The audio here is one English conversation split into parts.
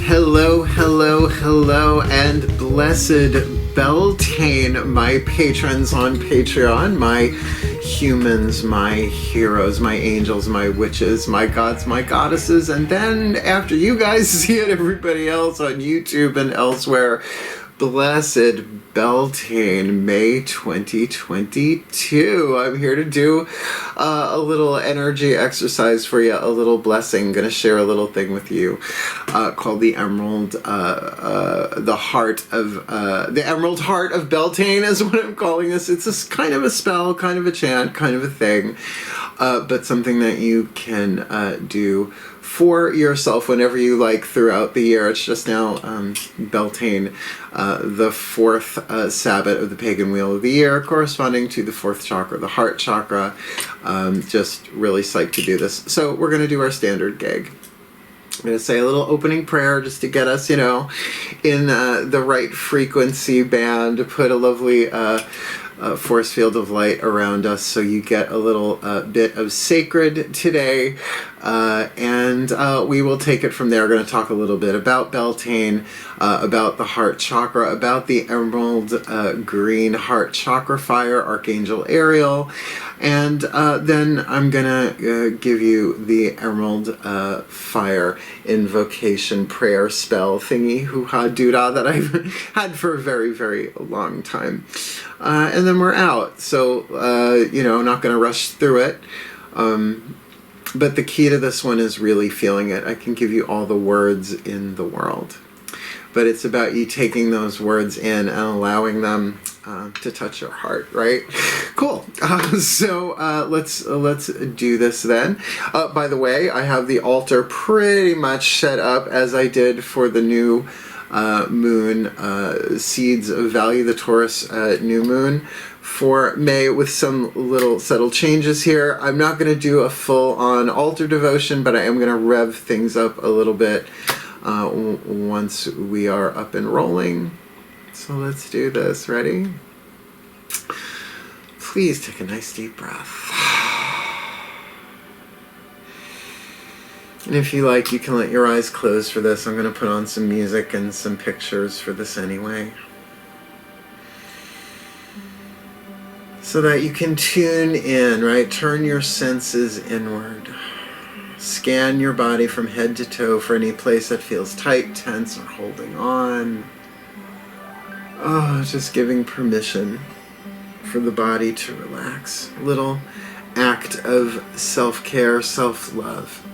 Hello, hello, hello, and blessed Beltane, my patrons on Patreon, my humans, my heroes, my angels, my witches, my gods, my goddesses, and then after you guys see it, everybody else on YouTube and elsewhere. Blessed Beltane, May 2022. I'm here to do a little energy exercise for you, a little blessing. I'm going to share a little thing with you called the Emerald, the Emerald Heart of Beltane is what I'm calling this. It's a kind of a spell, kind of a chant, kind of a thing, but something that you can do for yourself whenever you like throughout the year. It's just now Beltane, the fourth Sabbath of the pagan wheel of the year, corresponding to the fourth chakra, the heart chakra. Just really psyched to do this. So we're going to do our standard gig. I'm going to say a little opening prayer just to get us, in the right frequency band, to put a lovely force field of light around us so you get a little bit of sacred today, and we will take it from there. We're going to talk a little bit about Beltane, about the heart chakra, about the emerald green heart chakra fire, Archangel Ariel, and then I'm going to give you the emerald fire invocation prayer spell thingy hoo-ha doo-dah that I've had for a very, very long time. And then we're out. So, I'm not going to rush through it. But the key to this one is really feeling it. I can give you all the words in the world, but it's about you taking those words in and allowing them to touch your heart, right? Cool. So let's do this then. By the way, I have the altar pretty much set up as I did for the new moon, seeds of value, the Taurus new moon for May, with some little subtle changes here. I'm not going to do a full-on altar devotion, but I am going to rev things up a little bit once we are up and rolling. So let's do this. Ready? Please take a nice deep breath. And if you like, you can let your eyes close for this. I'm going to put on some music and some pictures for this anyway, so that you can tune in, right? Turn your senses inward. Scan your body from head to toe for any place that feels tight, tense, or holding on. Oh, just giving permission for the body to relax. A little act of self-care, self-love.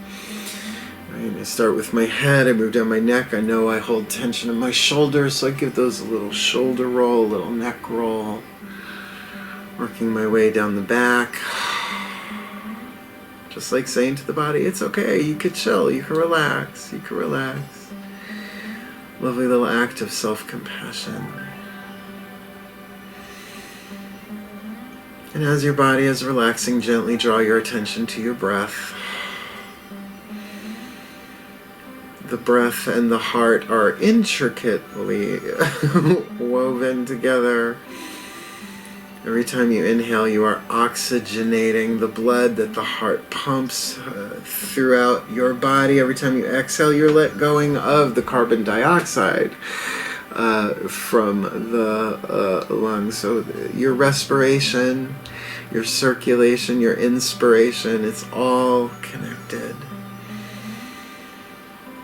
I start with my head, I move down my neck. I know I hold tension in my shoulders, so I give those a little shoulder roll, a little neck roll. Working my way down the back. Just like saying to the body, it's okay, you could chill, you can relax, you can relax. Lovely little act of self-compassion. And as your body is relaxing, gently draw your attention to your breath. The breath and the heart are intricately woven together. Every time you inhale, you are oxygenating the blood that the heart pumps throughout your body. Every time you exhale, you're let going of the carbon dioxide from the lungs. So your respiration, your circulation, your inspiration, it's all connected.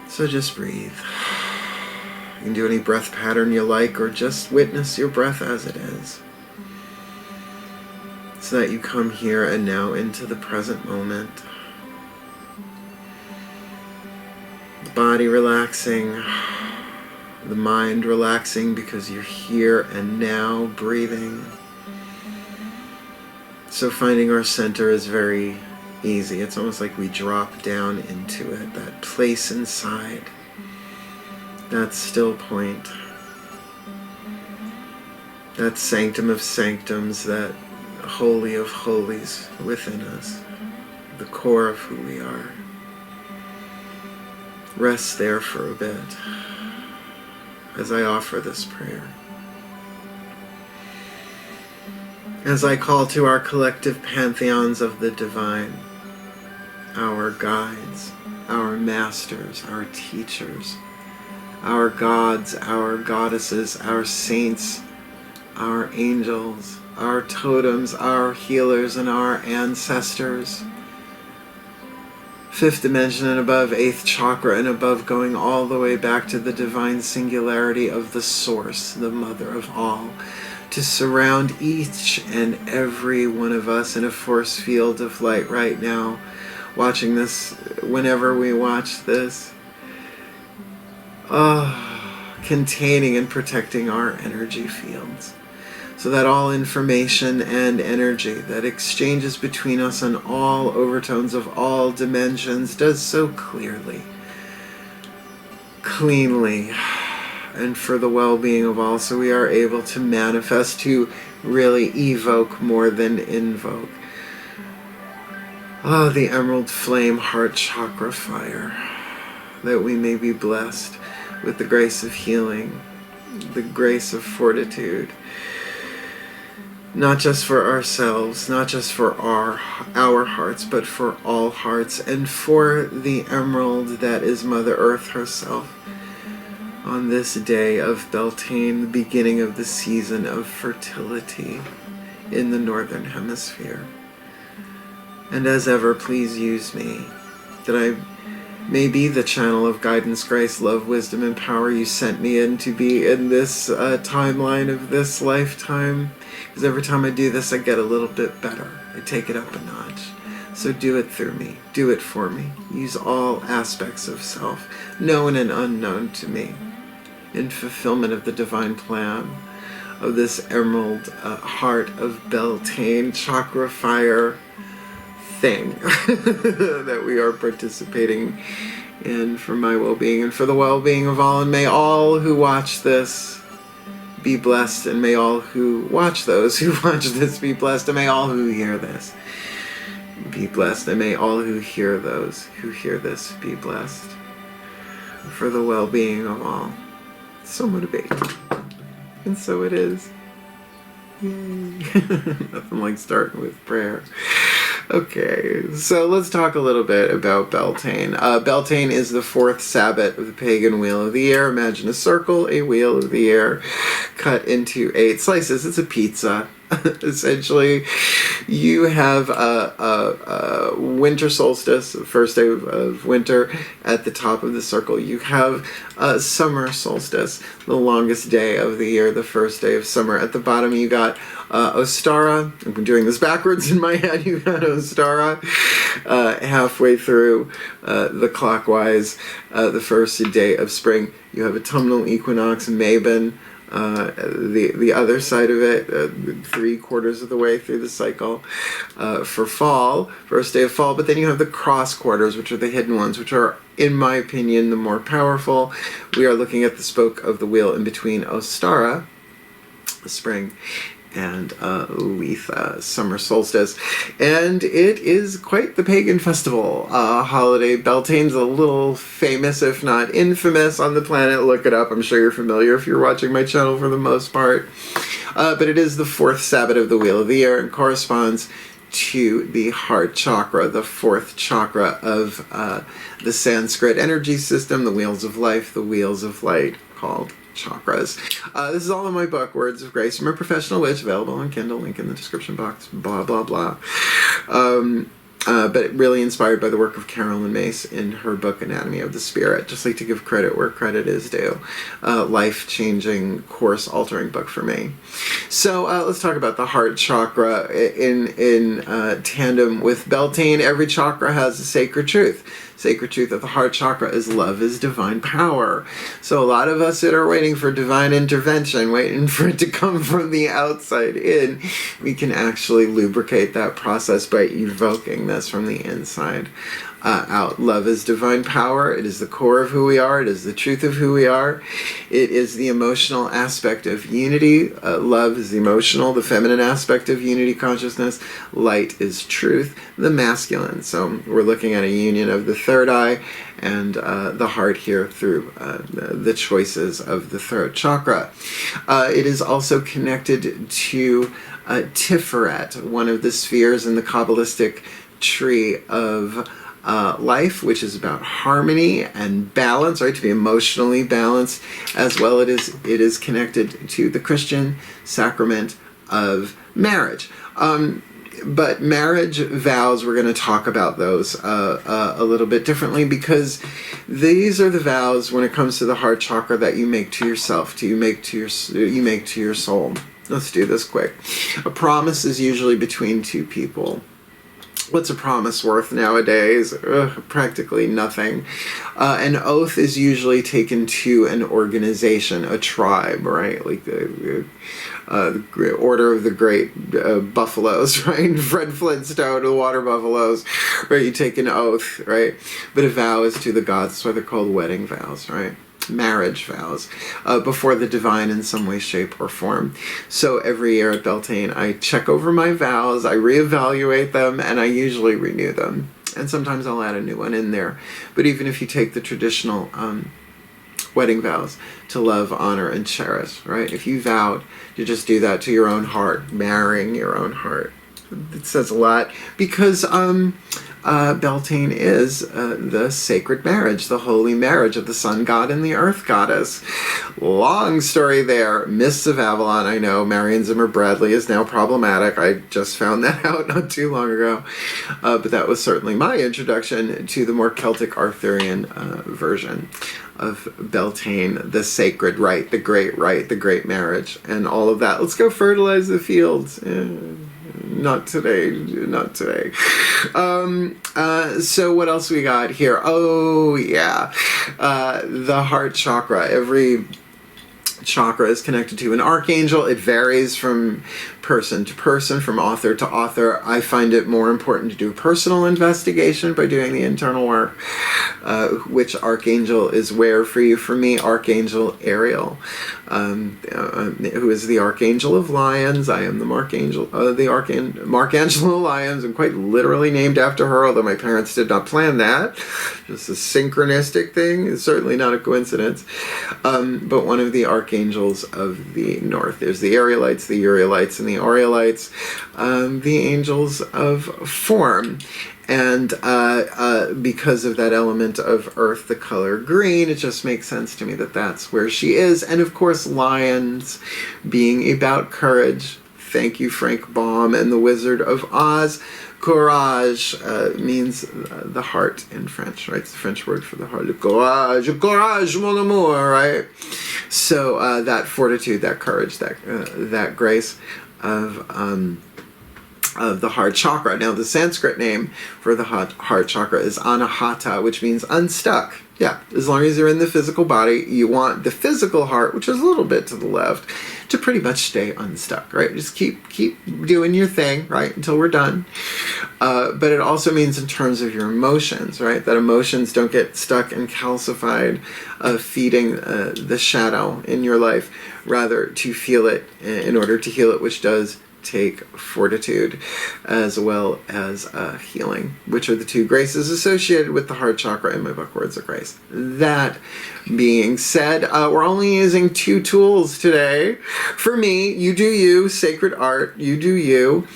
So just breathe. You can do any breath pattern you like, or just witness your breath as it is, so that you come here and now into the present moment. The body relaxing, the mind relaxing because you're here and now breathing. So finding our center is very easy. It's almost like we drop down into it, that place inside, that still point, that sanctum of sanctums, that holy of holies within us, the core of who we are. Rest there for a bit as I offer this prayer. As I call to our collective pantheons of the divine, our guides, our masters, our teachers, our gods, our goddesses, our saints, our angels, our totems, our healers, and our ancestors. Fifth dimension and above, eighth chakra and above, going all the way back to the divine singularity of the source, the mother of all, to surround each and every one of us in a force field of light right now, watching this, whenever we watch this, containing and protecting our energy fields, so that all information and energy that exchanges between us on all overtones of all dimensions does so clearly, cleanly, and for the well-being of all, so we are able to manifest, to really evoke more than invoke. The emerald flame heart chakra fire, that we may be blessed with the grace of healing, the grace of fortitude, not just for ourselves, not just for our hearts, but for all hearts, and for the emerald that is Mother Earth herself, on this day of Beltane, the beginning of the season of fertility in the Northern Hemisphere. And as ever, please use me, that I may be the channel of guidance, grace, love, wisdom, and power you sent me in to be in this timeline of this lifetime. Because every time I do this, I get a little bit better. I take it up a notch. So do it through me. Do it for me. Use all aspects of self, known and unknown to me, in fulfillment of the divine plan of this Emerald Heart of Beltane chakra fire thing that we are participating in, for my well-being and for the well-being of all. And may all who watch this be blessed, and may all who watch those who watch this be blessed, and may all who hear this be blessed, and may all who hear those who hear this be blessed, for the well-being of all. So motivating. And so it is. Yay. Nothing like starting with prayer. Okay, so let's talk a little bit about Beltane. Beltane is the fourth Sabbath of the pagan wheel of the year. Imagine a circle, a wheel of the year, cut into 8 slices. It's a pizza. Essentially, you have a winter solstice, the first day of winter, at the top of the circle. You have a summer solstice, the longest day of the year, the first day of summer. At the bottom, you got Ostara. I'm doing this backwards in my head. You got Ostara halfway through the clockwise, the first day of spring. You have autumnal equinox, Mabon. The other side of it, 3/4 of the way through the cycle, for fall, first day of fall. But then you have the cross quarters, which are the hidden ones, which are, in my opinion, the more powerful. We are looking at the spoke of the wheel in between Ostara, the spring, and Letha, summer solstice. And it is quite the pagan festival holiday. Beltane's a little famous, if not infamous, on the planet. Look it up. I'm sure you're familiar if you're watching my channel for the most part. But it is the fourth Sabbath of the wheel of the year and corresponds to the heart chakra, the fourth chakra of the Sanskrit energy system, the wheels of life, the wheels of light, called chakras. This is all in my book, Words of Grace from a Professional Witch, available on Kindle, link in the description box, blah, blah, blah. But really inspired by the work of Carolyn Mace in her book, Anatomy of the Spirit. Just like to give credit where credit is due. Life-changing, course-altering book for me. So let's talk about the heart chakra in tandem with Beltane. Every chakra has a sacred truth. Sacred truth of the heart chakra is love is divine power. So a lot of us that are waiting for divine intervention, waiting for it to come from the outside in, we can actually lubricate that process by evoking this from the inside out. Love is divine power. It is the core of who we are. It is the truth of who we are. It is the emotional aspect of unity. Love is the emotional, the feminine aspect of unity consciousness. Light is truth, the masculine. So we're looking at a union of the third eye and the heart here through the choices of the third chakra. It is also connected to Tiferet, one of the spheres in the Kabbalistic tree of life, which is about harmony and balance, right? To be emotionally balanced, as well it is connected to the Christian sacrament of marriage. But marriage vows, we're going to talk about those a little bit differently, because these are the vows when it comes to the heart chakra that you make to yourself, you make to your soul. Let's do this quick. A promise is usually between two people. What's a promise worth nowadays? Practically nothing. An oath is usually taken to an organization, a tribe, right? Like the Order of the Great Buffaloes, right? Fred Flintstone, the Water Buffaloes, right? You take an oath, right? But a vow is to the gods. That's why they're called wedding vows, right? Marriage vows, before the divine in some way, shape, or form. So every year at Beltane, I check over my vows, I reevaluate them, and I usually renew them. And sometimes I'll add a new one in there. But even if you take the traditional wedding vows, to love, honor, and cherish, right? If you vowed to just do that to your own heart, marrying your own heart, it says a lot, because Beltane is the sacred marriage, the holy marriage of the sun god and the earth goddess. Long story there. Mists of Avalon, I know. Marion Zimmer Bradley is now problematic. I just found that out not too long ago. But that was certainly my introduction to the more Celtic Arthurian version of Beltane, the sacred rite, the great marriage, and all of that. Let's go fertilize the fields. Not today. So what else we got here? Oh, yeah. The heart chakra. Every chakra is connected to an archangel. It varies from person to person, from author to author. I find it more important to do personal investigation by doing the internal work. Which archangel is where for you? For me, Archangel Ariel, who is the Archangel of Lyons. I am the Markangelo Lyons. I'm quite literally named after her, although my parents did not plan that. Just a synchronistic thing. It's certainly not a coincidence. But one of the archangels of the north. There's the Arielites, the Urielites, and the Aureolites, the angels of form. And because of that element of earth, the color green, it just makes sense to me that that's where she is. And of course, lions being about courage. Thank you, Frank Baum and the Wizard of Oz. Courage means the heart in French, right? It's the French word for the heart. Courage, mon amour, right? So that fortitude, that courage, that grace of the heart chakra. Now, the Sanskrit name for the heart chakra is Anahata, which means unstuck. Yeah, as long as you're in the physical body, you want the physical heart, which is a little bit to the left, to pretty much stay unstuck, right? Just keep doing your thing, right, until we're done. But it also means in terms of your emotions, right, that emotions don't get stuck and calcified, feeding the shadow in your life, rather to feel it in order to heal it, which does take fortitude as well as healing, which are the two graces associated with the heart chakra in my book, Words of Grace. That being said, we're only using 2 tools today. For me, you do you, sacred art, you do you.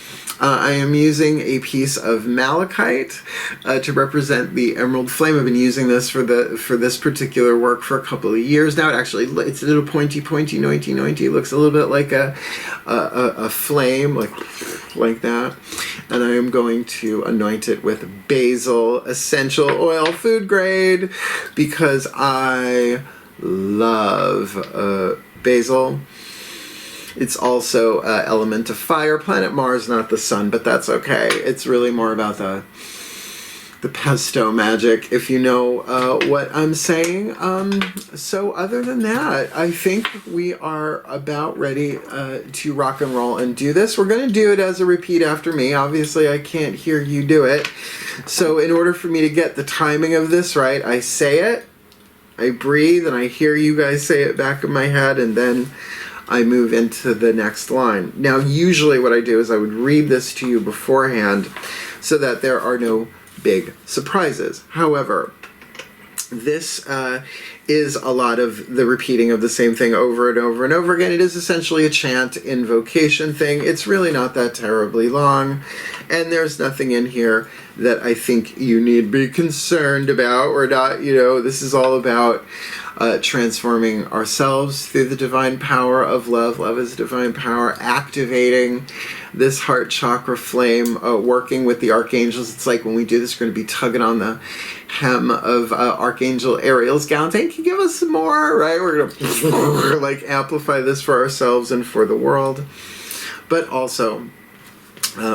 I am using a piece of malachite to represent the emerald flame. I've been using this for this particular work for a couple of years now. It's a little pointy, nointy. It looks a little bit like a flame, like that. And I am going to anoint it with basil essential oil, food grade, because I love basil. It's also element of fire, planet Mars, not the sun, but that's okay. It's really more about the pesto magic, if you know what I'm saying. So other than that, I think we are about ready to rock and roll and do this. We're going to do it as a repeat after me. Obviously, I can't hear you do it. So in order for me to get the timing of this right, I say it, I breathe, and I hear you guys say it back in my head, and then I move into the next line. Now, usually what I do is I would read this to you beforehand so that there are no big surprises. However, This is a lot of the repeating of the same thing over and over and over again. It is essentially a chant invocation thing. It's really not that terribly long, and there's nothing in here that I think you need be concerned about or not. You know, this is all about transforming ourselves through the divine power of love. Love is divine power, activating this heart chakra flame, working with the archangels. It's like when we do this, we're going to be tugging on the hem of Archangel Ariel's gown, saying, "Can you give us some more?" Right? We're going to like amplify this for ourselves and for the world. But also,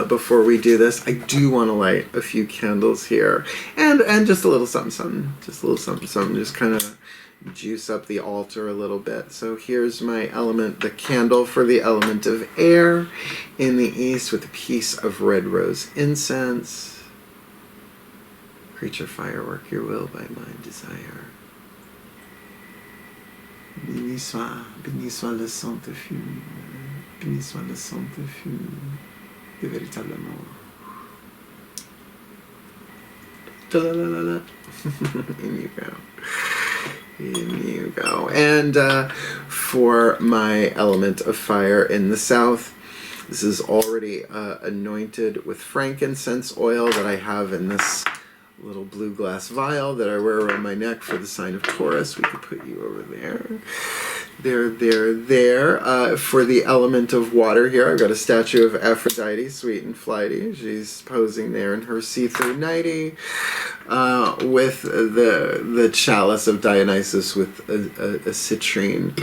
before we do this, I do want to light a few candles here, and just a little something, just a little something, just kind of juice up the altar a little bit. So here's my element, the candle for the element of air in the east with a piece of red rose incense. Creature fire, work your will by my desire. Béni soit le Saint-Feu, béni soit le Saint-Feu, de véritable amour. In you go. In you go. And for my element of fire in the south, this is already anointed with frankincense oil that I have in this little blue glass vial that I wear around my neck for the sign of Taurus. We could put you over there. There. For the element of water here, I've got a statue of Aphrodite, sweet and flighty. She's posing there in her see-through nightie, with the chalice of Dionysus with a citrine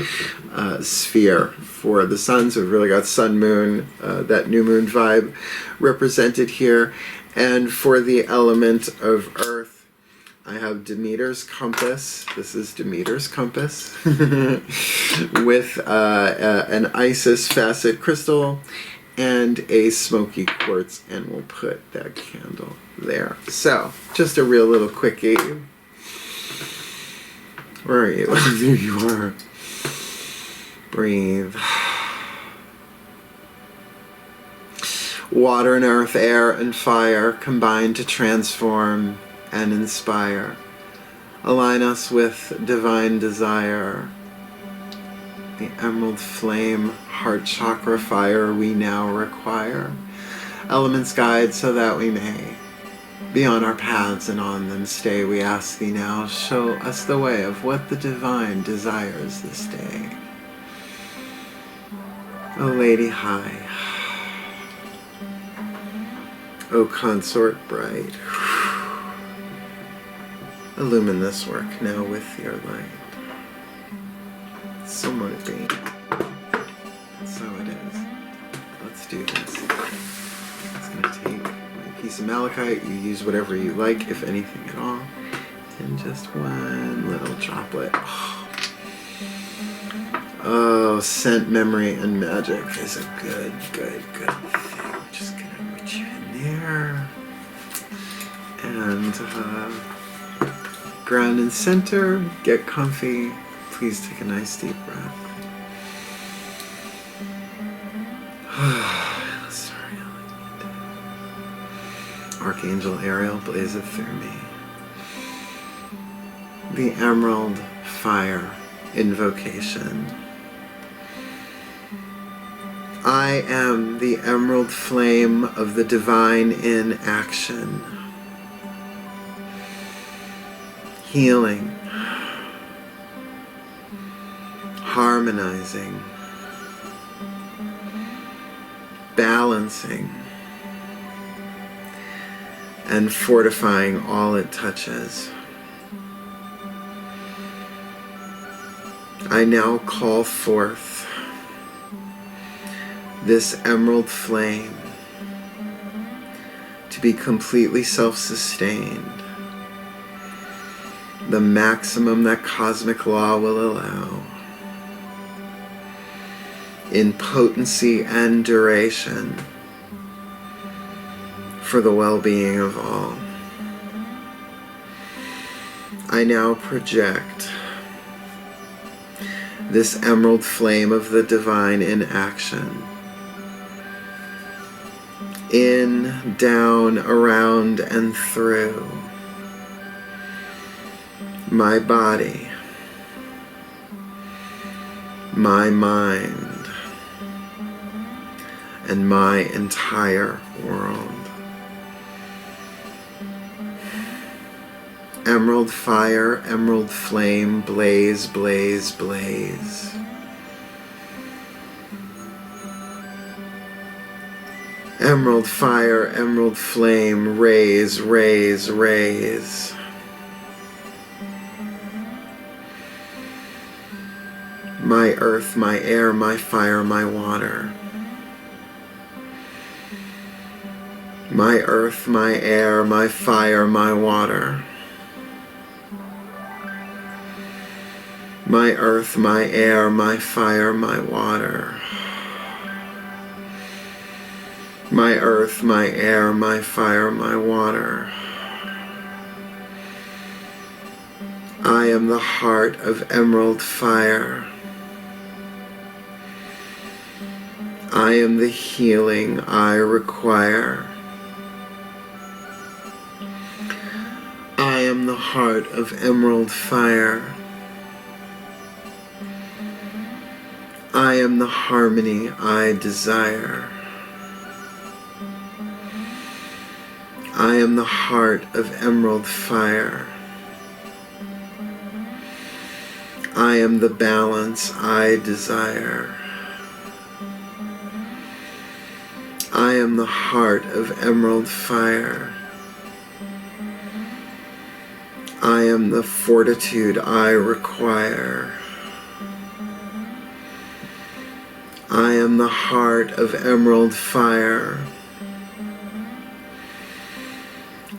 sphere for the sun. So we've really got sun, moon, that new moon vibe represented here. And for the element of earth, I have Demeter's compass. This is Demeter's compass with an Isis facet crystal and a smoky quartz, and we'll put that candle there. So, just a real little quickie. Where are you? There you are. Breathe. Water and earth, air and fire combine to transform and inspire. Align us with divine desire. The emerald flame, heart chakra fire we now require. Elements guide so that we may be on our paths and on them stay. We ask thee now, show us the way of what the divine desires this day. O Lady High, O consort bright, illumine this work now with your light. So motivating. So it is. Let's do this. It's going to take my piece of malachite. You use whatever you like, if anything at all. And just one little droplet. Oh, scent, memory, and magic is a good thing. We're just going to put you in there. And ground and center. Get comfy. Please take a nice deep breath. Let's start healing. Archangel Ariel, blaze it through me. The Emerald Fire Invocation. I am the emerald flame of the divine in action. Healing. Harmonizing, balancing, and fortifying all it touches. I now call forth this emerald flame to be completely self-sustained, the maximum that cosmic law will allow, in potency and duration, for the well-being of all. I now project this emerald flame of the divine in action, in, down, around, and through my body, my mind, and my entire world. Emerald fire, emerald flame, blaze, blaze, blaze. Emerald fire, emerald flame, raise, raise, raise. My earth, my air, my fire, my water. My earth, my air, my fire, my water. My earth, my air, my fire, my water. My earth, my air, my fire, my water. I am the heart of emerald fire. I am the healing I require. I am the heart of emerald fire. I am the harmony I desire. I am the heart of emerald fire. I am the balance I desire. I am the heart of emerald fire. I am the fortitude I require. I am the heart of emerald fire.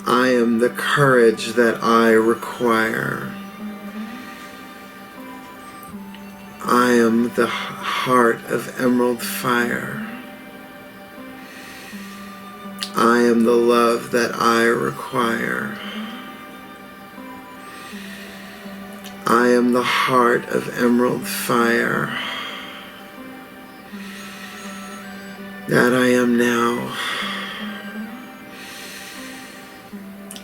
I am the courage that I require. I am the heart of emerald fire. I am the love that I require. I am the heart of emerald fire. That I am now.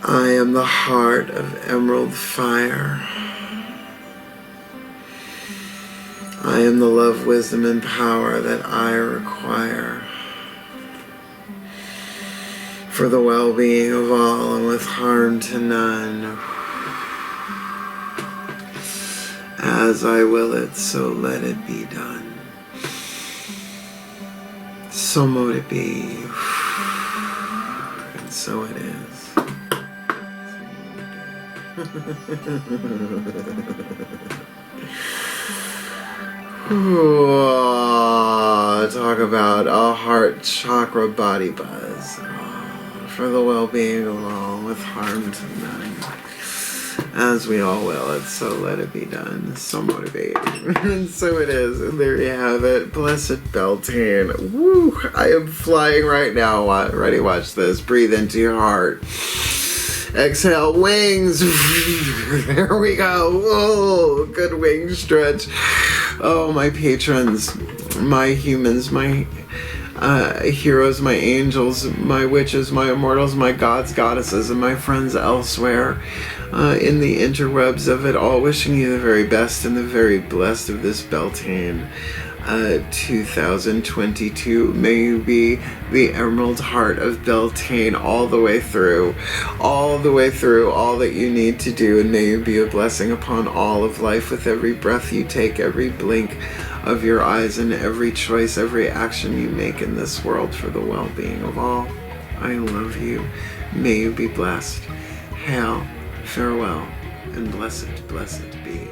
I am the heart of emerald fire. I am the love, wisdom, and power that I require. For the well-being of all and with harm to none. As I will it, so let it be done. So mote it be. And so it is. Talk about a heart chakra body buzz. For the well-being of all with harm to none. As we all will it, so let it be done. So motivating. And so it is. And there you have it. Blessed Beltane. Woo! I am flying right now. Ready? Watch this. Breathe into your heart. Exhale, wings. There we go. Whoa, good wing stretch. Oh, my patrons, my humans, my heroes, my angels, my witches, my immortals, my gods, goddesses, and my friends elsewhere in the interwebs of it all, wishing you the very best and the very blessed of this Beltane 2022. May you be the Emerald Heart of Beltane all the way through, all that you need to do, and may you be a blessing upon all of life with every breath you take, every blink of your eyes, and every choice, every action you make in this world for the well-being of all. I love you. May you be blessed. Hail, farewell, and blessed, blessed be.